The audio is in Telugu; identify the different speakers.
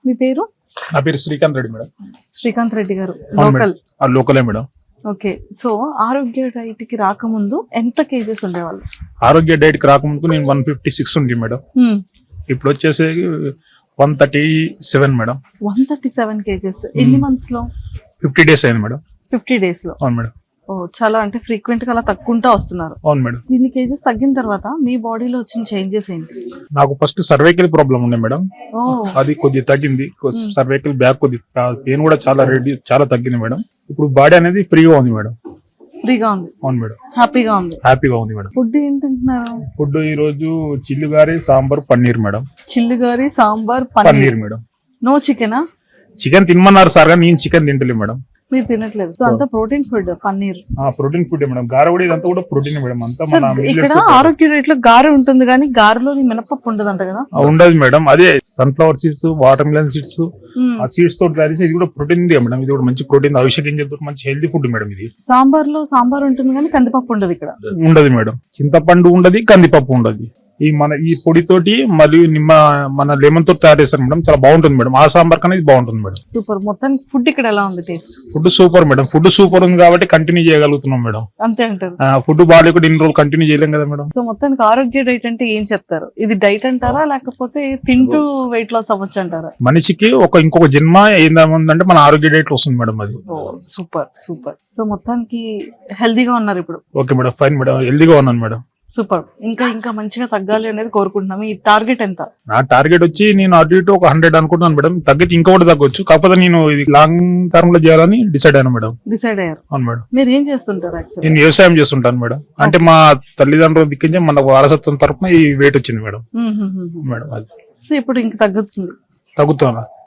Speaker 1: మీ పేరు?
Speaker 2: నా పేరు శ్రీకాంత్ రెడ్డి మేడం.
Speaker 1: శ్రీకాంత్ రెడ్డి గారు,
Speaker 2: అవును
Speaker 1: లోకల్.
Speaker 2: మేడం. లోకలే madam.
Speaker 1: Okay, so Arogya diet కి రాకముందు ఎంత కేజెస్ ఉండేవాళ్ళు?
Speaker 2: ఆరోగ్య డైట్ కి రాకముందుకు నేను 156 ఉంది మేడం. ఇప్పుడు వచ్చేసి 137 మేడం.
Speaker 1: 137 కేజెస్. ఎన్ని మంత్స్ లో?
Speaker 2: 50 days అయింది మేడం.
Speaker 1: 50 days లో.
Speaker 2: అవును మేడం.
Speaker 1: ఓ, చాలా అంటే ఫ్రీక్వెంట్ గా అలా తగ్గుకుంటా వస్తున్నారు.
Speaker 2: అవును మేడం.
Speaker 1: ఇన్ని కేజెస్ తగ్గిన తర్వాత మీ బాడీలో వచ్చిన చేంజెస్ ఏంటి?
Speaker 2: నాకు ఫస్ట్ సర్వైకల్ ప్రాబ్లం ఉండే మేడం.
Speaker 1: ఓ,
Speaker 2: అది కొద్దిగా తగ్గింది. సర్వైకల్ బ్యాక్ కొద్దిగా పెయిన్ కూడా చాలా తగ్గింది మేడం. ఇప్పుడు బాడీ అనేది ఫ్రీగా ఉంది మేడం.
Speaker 1: ఫ్రీగా ఉంది.
Speaker 2: అవును మేడం.
Speaker 1: హ్యాపీగా ఉంది.
Speaker 2: హ్యాపీగా ఉంది మేడం.
Speaker 1: ఫుడ్ ఏం తింటున్నారు?
Speaker 2: ఫుడ్ ఈ రోజు చిల్లుగారి సాంబార్ పన్నీర్ మేడం.
Speaker 1: చిల్లుగారి సాంబార్
Speaker 2: పన్నీర్ మేడం.
Speaker 1: నో చికెనా?
Speaker 2: చికెన్ తినమన్నారు సార్, కానీ నేను చికెన్ తింటలే మేడం.
Speaker 1: మీరు తినట్లేదు. సో అంతా protein food. Paneer
Speaker 2: protein food madam. గారె కూడా ఇదంతా కూడా ప్రోటీన్ మేడం. అంతా
Speaker 1: సార్,
Speaker 2: మన
Speaker 1: ఇక్కడ ఆరోగ్య రేట్ లో గారె ఉంటుంది కానీ గారెలో మినపప్పు ఉండదంట కదా?
Speaker 2: ఉండదు మేడం. అదే sunflower seeds, water melon seeds, ఆ సీడ్స్ తోటి తయారు చేసి ఇది కూడా ప్రోటీన్ మేడం. ఇది కూడా మంచి ప్రోటీన్, అవిష గింజలతో మంచి హెల్తీ ఫుడ్ మేడం. ఇది
Speaker 1: సాంబార్ ఉంటుంది కానీ కందిపప్పు ఉండదు ఇక్కడ.
Speaker 2: ఉండదు మేడం. చింతపండు ఉండదు, కందిపప్పు ఉండదు. ఈ పొడితోటి మరియు మన లెమన్ తోటి తయారు చేస్తారు మేడం. చాలా బాగుంటుంది మేడం. ఆ సాంబార్ కన్నా ఇది బాగుంటుంది మేడం.
Speaker 1: సూపర్. మొత్తానికి ఫుడ్ ఇక్కడ ఎలా ఉంది? Taste?
Speaker 2: Food super madam. Food super ఉంది కాబట్టి కంటిన్యూ చేయగలుగుతున్నాం మేడం.
Speaker 1: అంతే అంటారు.
Speaker 2: ఫుడ్ బాగా కూడా ఇన్ని రోజులు కంటిన్యూ చేయలేం కదా మేడం.
Speaker 1: సో మొత్తానికి ఆరోగ్య డైట్ అంటే ఏం చెప్తారు? ఇది డైట్ అంటారా లేకపోతే తింటూ వెయిట్ లాస్ అవ్వచ్చు అంటారా?
Speaker 2: మనిషికి ఇంకొక జన్మ ఏందంటే మన ఆరోగ్య డైట్ లో వస్తుంది మేడం. అది
Speaker 1: సూపర్ సూపర్. సో మొత్తానికి హెల్దీగా ఉన్నారు ఇప్పుడు?
Speaker 2: Okay madam, fine madam. హెల్దీగా ఉన్నాను మేడం.
Speaker 1: సూపర్. ఇంకా మంచిగా తగ్గాలి అనేది కోరుకుంటున్నాం. ఈ టార్గెట్ ఎంత?
Speaker 2: నా టార్గెట్ వచ్చి నేను అటు ఇటు ఒక 100 అనుకుంటున్నాను మేడం. తగ్గితే ఇంకా కూడా తగ్గొచ్చు. కాకపోతే నేను ఇది లాంగ్ టర్మ్ లో చేయాలని డిసైడ్ అయ్యాను మేడం.
Speaker 1: డిసైడ్ అయ్యారు?
Speaker 2: అవును మేడం.
Speaker 1: మీరు ఏం చేస్తుంటారు? యాక్చువల్లీ
Speaker 2: నేను వ్యవసాయం చేస్తుంటాను మేడం. అంటే మా తల్లిదండ్రులు దిక్కించి మన వారసత్వం తరఫున ఈ వెయిట్ వచ్చింది మేడం. మేడం అది.
Speaker 1: సో ఇప్పుడు ఇంకా తగ్గుతుంది?
Speaker 2: తగ్గుతున్నా.